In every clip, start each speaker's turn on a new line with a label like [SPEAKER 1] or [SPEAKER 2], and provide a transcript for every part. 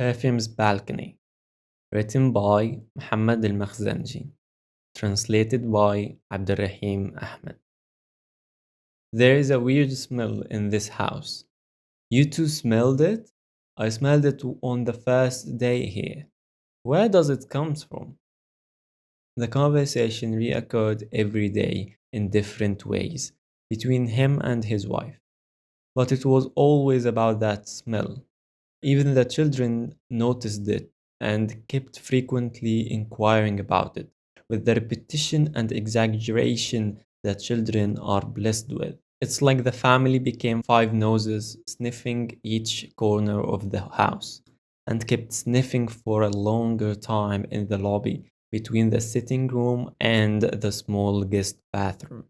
[SPEAKER 1] Perfumes Balcony, written by Mohamed Makhzangi, translated by Abdelrahim Ahmed. There is a weird smell in this house. You two smelled it? I smelled it on the first day here. Where does it come from? The conversation reoccurred every day in different ways between him and his wife, but it was always about that smell. Even the children noticed it and kept frequently inquiring about it, with the repetition and exaggeration that children are blessed with. It's like the family became five noses sniffing each corner of the house and kept sniffing for a longer time in the lobby between the sitting room and the small guest bathroom.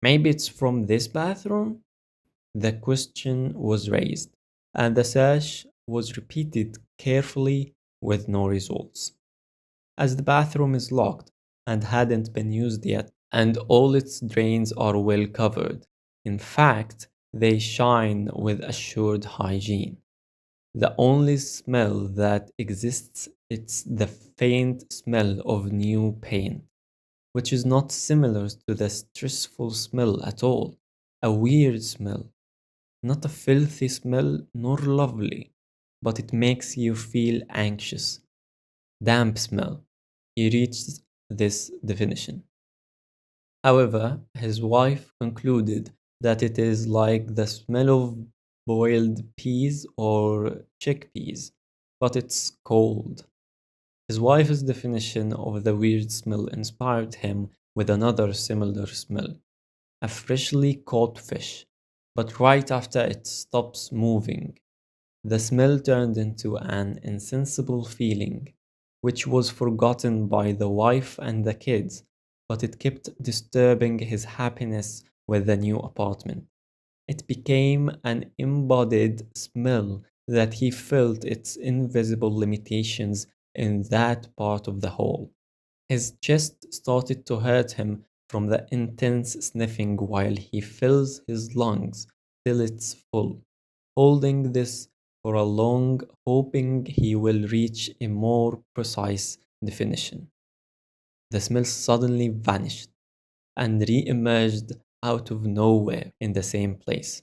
[SPEAKER 1] Maybe it's from this bathroom? The question was raised, and the search was repeated carefully with no results. As the bathroom is locked and hadn't been used yet, and all its drains are well covered, in fact, they shine with assured hygiene. The only smell that exists is the faint smell of new paint, which is not similar to the stressful smell at all. A weird smell, not a filthy smell nor lovely, but it makes you feel anxious. Damp smell. He reached this definition. However, his wife concluded that it is like the smell of boiled peas or chickpeas, but it's cold. His wife's definition of the weird smell inspired him with another similar smell, a freshly caught fish, but right after it stops moving, the smell turned into an insensible feeling, which was forgotten by the wife and the kids, but it kept disturbing his happiness with the new apartment. It became an embodied smell that he felt its invisible limitations in that part of the hall. His chest started to hurt him from the intense sniffing while he fills his lungs till it's full, holding this for a long, hoping he will reach a more precise definition. The smell suddenly vanished and re emerged out of nowhere in the same place.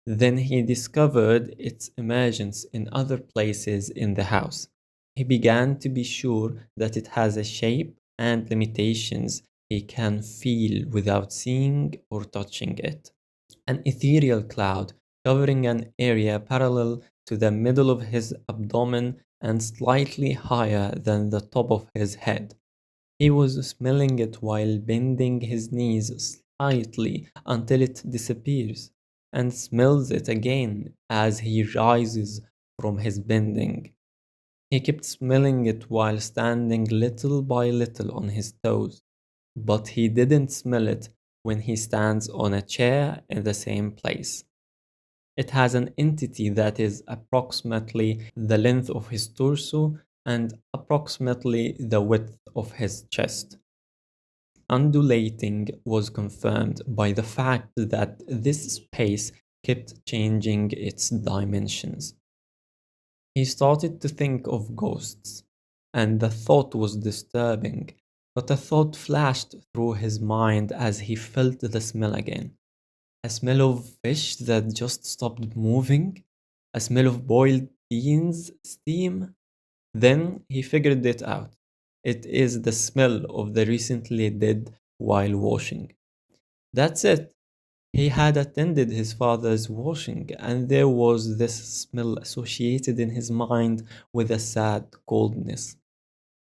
[SPEAKER 1] Then he discovered its emergence in other places in the house. He began to be sure that it has a shape and limitations he can feel without seeing or touching it. An ethereal cloud covering an area parallel to the middle of his abdomen and slightly higher than the top of his head. He was smelling it while bending his knees slightly until it disappears, and smells it again as he rises from his bending. He kept smelling it while standing little by little on his toes, but he didn't smell it when he stands on a chair in the same place. It has an entity that is approximately the length of his torso and approximately the width of his chest. Undulating was confirmed by the fact that this space kept changing its dimensions. He started to think of ghosts, and the thought was disturbing, but a thought flashed through his mind as he felt the smell again. A smell of fish that just stopped moving? A smell of boiled beans steam? Then he figured it out. It is the smell of the recently dead while washing. That's it. He had attended his father's washing, and there was this smell associated in his mind with a sad coldness.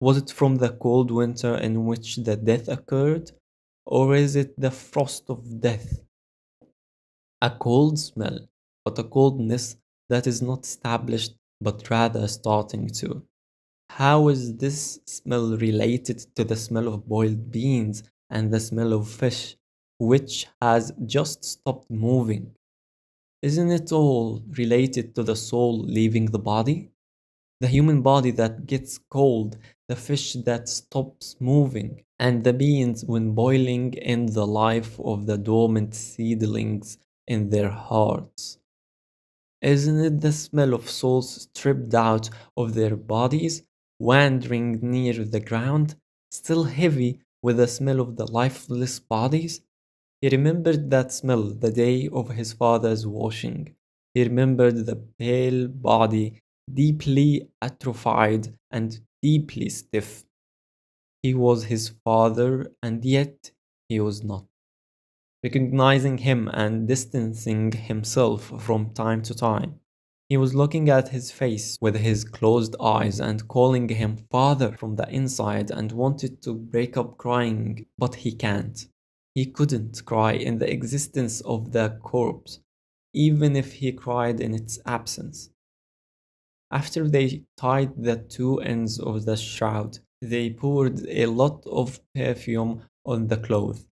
[SPEAKER 1] Was it from the cold winter in which the death occurred? Or is it the frost of death? A cold smell, but a coldness that is not established but rather starting to. How is this smell related to the smell of boiled beans and the smell of fish, which has just stopped moving? Isn't it all related to the soul leaving the body? The human body that gets cold, the fish that stops moving, and the beans when boiling in the life of the dormant seedlings in their hearts. Isn't it the smell of souls stripped out of their bodies, wandering near the ground, still heavy with the smell of the lifeless bodies? He remembered that smell the day of his father's washing. He remembered the pale body, deeply atrophied and deeply stiff. He was his father, and yet he was not. Recognizing him and distancing himself from time to time. He was looking at his face with his closed eyes and calling him father from the inside and wanted to break up crying, but he can't. He couldn't cry in the existence of the corpse, even if he cried in its absence. After they tied the two ends of the shroud, they poured a lot of perfume on the cloth,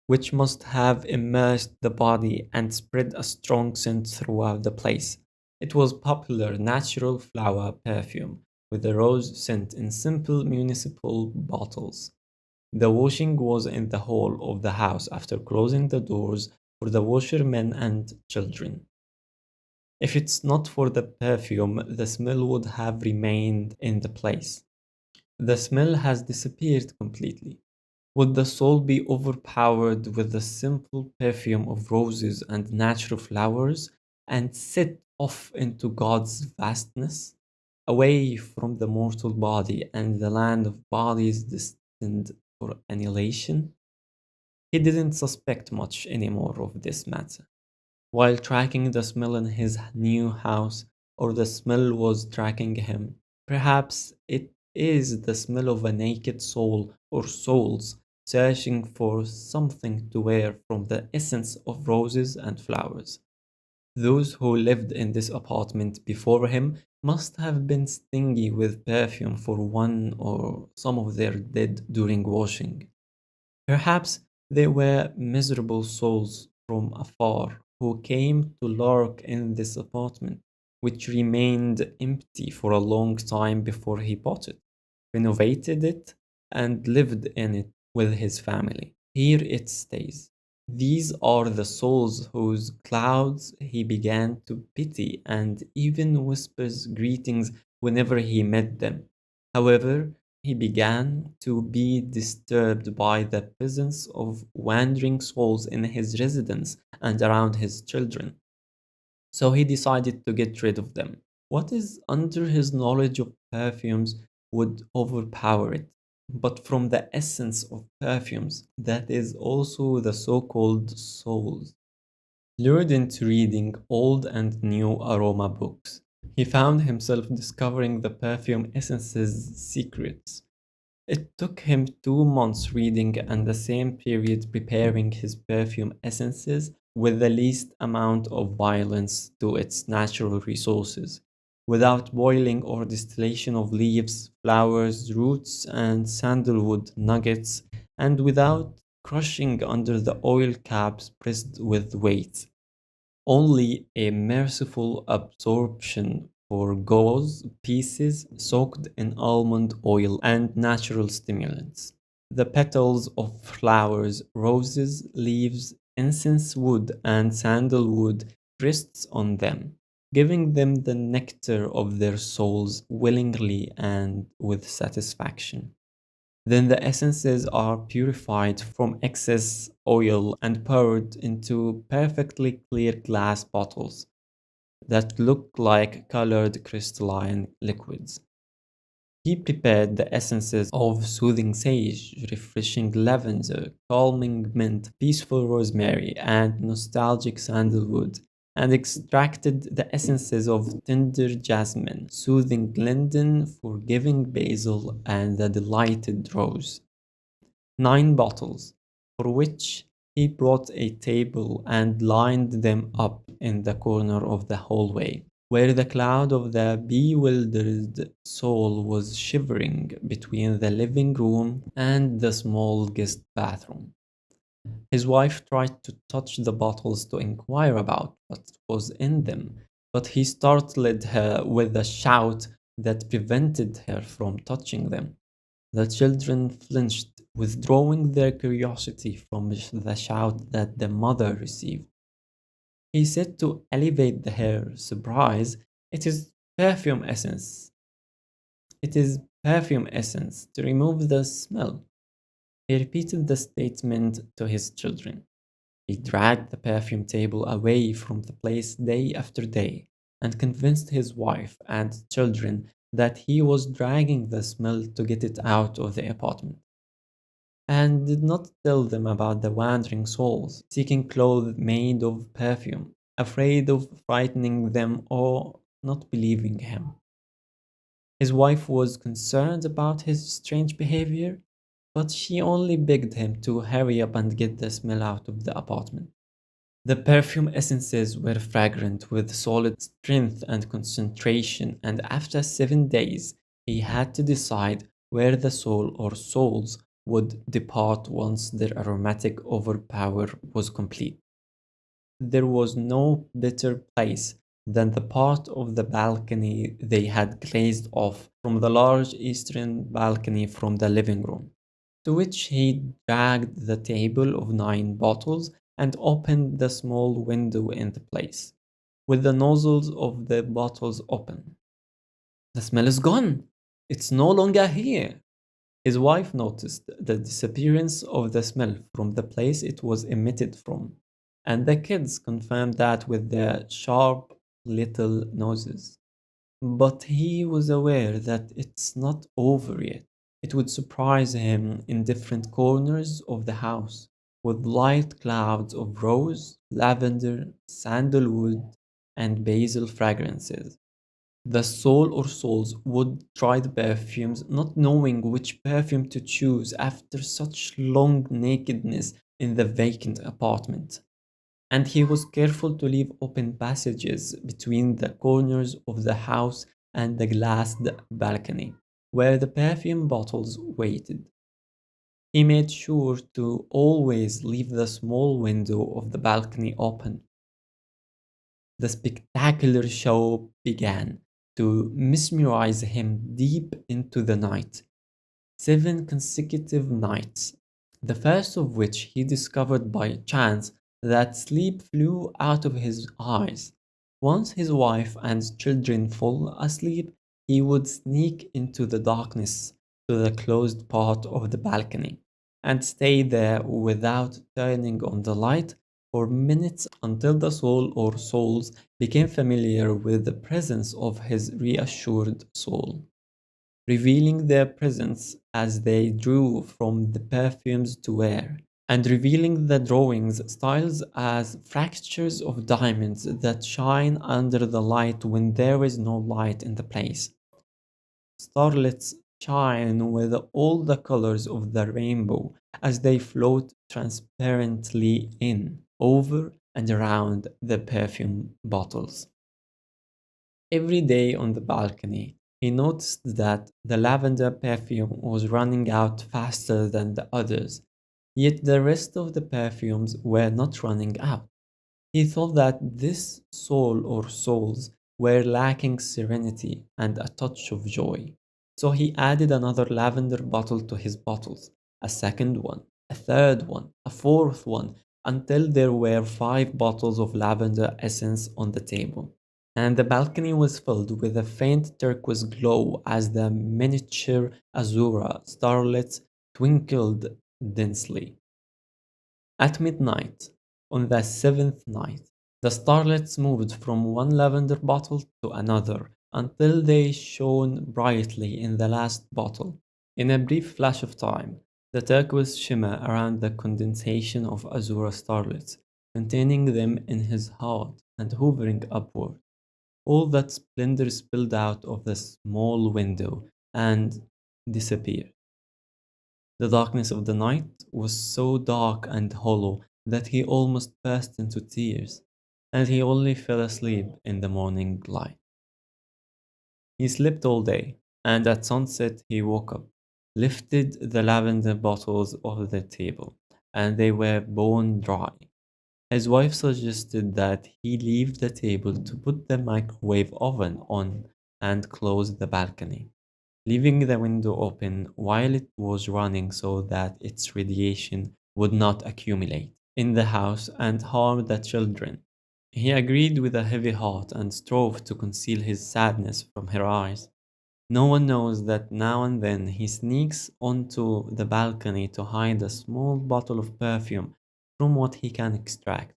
[SPEAKER 1] which must have immersed the body and spread a strong scent throughout the place. It was popular natural flower perfume with a rose scent in simple municipal bottles. The washing was in the hall of the house after closing the doors for the washermen and children. If it's not for the perfume, the smell would have remained in the place. The smell has disappeared completely. Would the soul be overpowered with the simple perfume of roses and natural flowers and set off into God's vastness, away from the mortal body and the land of bodies destined for annihilation? He didn't suspect much anymore of this matter. While tracking the smell in his new house, or the smell was tracking him, perhaps it is the smell of a naked soul or souls searching for something to wear from the essence of roses and flowers. Those who lived in this apartment before him must have been stingy with perfume for one or some of their dead during washing. Perhaps they were miserable souls from afar who came to lurk in this apartment, which remained empty for a long time before he bought it, renovated it, and lived in it with his family. Here it stays. These are the souls whose clouds he began to pity and even whispers greetings whenever he met them. However, he began to be disturbed by the presence of wandering souls in his residence and around his children. So he decided to get rid of them. What is under his knowledge of perfumes would overpower it. But from the essence of perfumes, that is also the so called souls. Lured into reading old and new aroma books, he found himself discovering the perfume essence's secrets. It took him 2 months reading and the same period preparing his perfume essences with the least amount of violence to its natural resources, without boiling or distillation of leaves, flowers, roots, and sandalwood nuggets, and without crushing under the oil caps pressed with weight. Only a merciful absorption for gauze pieces soaked in almond oil and natural stimulants. The petals of flowers, roses, leaves, incense wood, and sandalwood rests on them, giving them the nectar of their souls willingly and with satisfaction. Then the essences are purified from excess oil and poured into perfectly clear glass bottles that look like colored crystalline liquids. He prepared the essences of soothing sage, refreshing lavender, calming mint, peaceful rosemary, and nostalgic sandalwood, and extracted the essences of tender jasmine, soothing linden, forgiving basil, and the delighted rose. 9 bottles, for which he brought a table and lined them up in the corner of the hallway, where the cloud of the bewildered soul was shivering between the living room and the small guest bathroom. His wife tried to touch the bottles to inquire about what was in them, but he startled her with a shout that prevented her from touching them. The children flinched, withdrawing their curiosity from the shout that the mother received. He said to elevate the hair surprise, it is perfume essence. It is perfume essence to remove the smell. He repeated the statement to his children. He dragged the perfume table away from the place day after day and convinced his wife and children that he was dragging the smell to get it out of the apartment, and did not tell them about the wandering souls seeking clothes made of perfume, afraid of frightening them or not believing him. His wife was concerned about his strange behavior, but she only begged him to hurry up and get the smell out of the apartment. The perfume essences were fragrant with solid strength and concentration, and after 7 days, he had to decide where the soul or souls would depart once their aromatic overpower was complete. There was no better place than the part of the balcony they had glazed off from the large eastern balcony from the living room, to which he dragged the table of 9 bottles and opened the small window in the place, with the nozzles of the bottles open. The smell is gone! It's no longer here! His wife noticed the disappearance of the smell from the place it was emitted from, and the kids confirmed that with their sharp little noses. But he was aware that it's not over yet. It would surprise him in different corners of the house with light clouds of rose, lavender, sandalwood, and basil fragrances. The soul or souls would try the perfumes, not knowing which perfume to choose after such long nakedness in the vacant apartment. And he was careful to leave open passages between the corners of the house and the glassed balcony, where the perfume bottles waited. He made sure to always leave the small window of the balcony open. The spectacular show began to mesmerize him deep into the night. 7 consecutive nights, the first of which he discovered by chance that sleep flew out of his eyes. Once his wife and children fall asleep, he would sneak into the darkness to the closed part of the balcony and stay there without turning on the light for minutes until the soul or souls became familiar with the presence of his reassured soul, revealing their presence as they drew from the perfumes to wear, and revealing the drawings styles as fractures of diamonds that shine under the light when there is no light in the place. Starlets shine with all the colors of the rainbow as they float transparently in, over, and around the perfume bottles. Every day on the balcony, he noticed that the lavender perfume was running out faster than the others, yet the rest of the perfumes were not running out. He thought that this soul or souls were lacking serenity and a touch of joy. So he added another lavender bottle to his bottles, a second one, a third one, a fourth one, until there were 5 bottles of lavender essence on the table. And the balcony was filled with a faint turquoise glow as the miniature azura starlets twinkled densely. At midnight, on the 7th night, the starlets moved from one lavender bottle to another until they shone brightly in the last bottle. In a brief flash of time, the turquoise shimmer around the condensation of azure starlets, containing them in his heart and hovering upward. All that splendor spilled out of the small window and disappeared. The darkness of the night was so dark and hollow that he almost burst into tears, and he only fell asleep in the morning light. He slept all day, and at sunset he woke up, lifted the lavender bottles off the table, and they were bone dry. His wife suggested that he leave the table to put the microwave oven on and close the balcony, leaving the window open while it was running so that its radiation would not accumulate in the house and harm the children. He agreed with a heavy heart and strove to conceal his sadness from her eyes. No one knows that now and then he sneaks onto the balcony to hide a small bottle of perfume from what he can extract,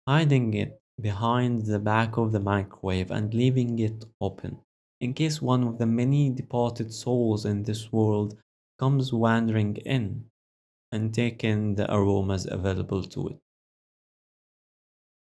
[SPEAKER 1] hiding it behind the back of the microwave and leaving it open, in case one of the many departed souls in this world comes wandering in and taking the aromas available to it.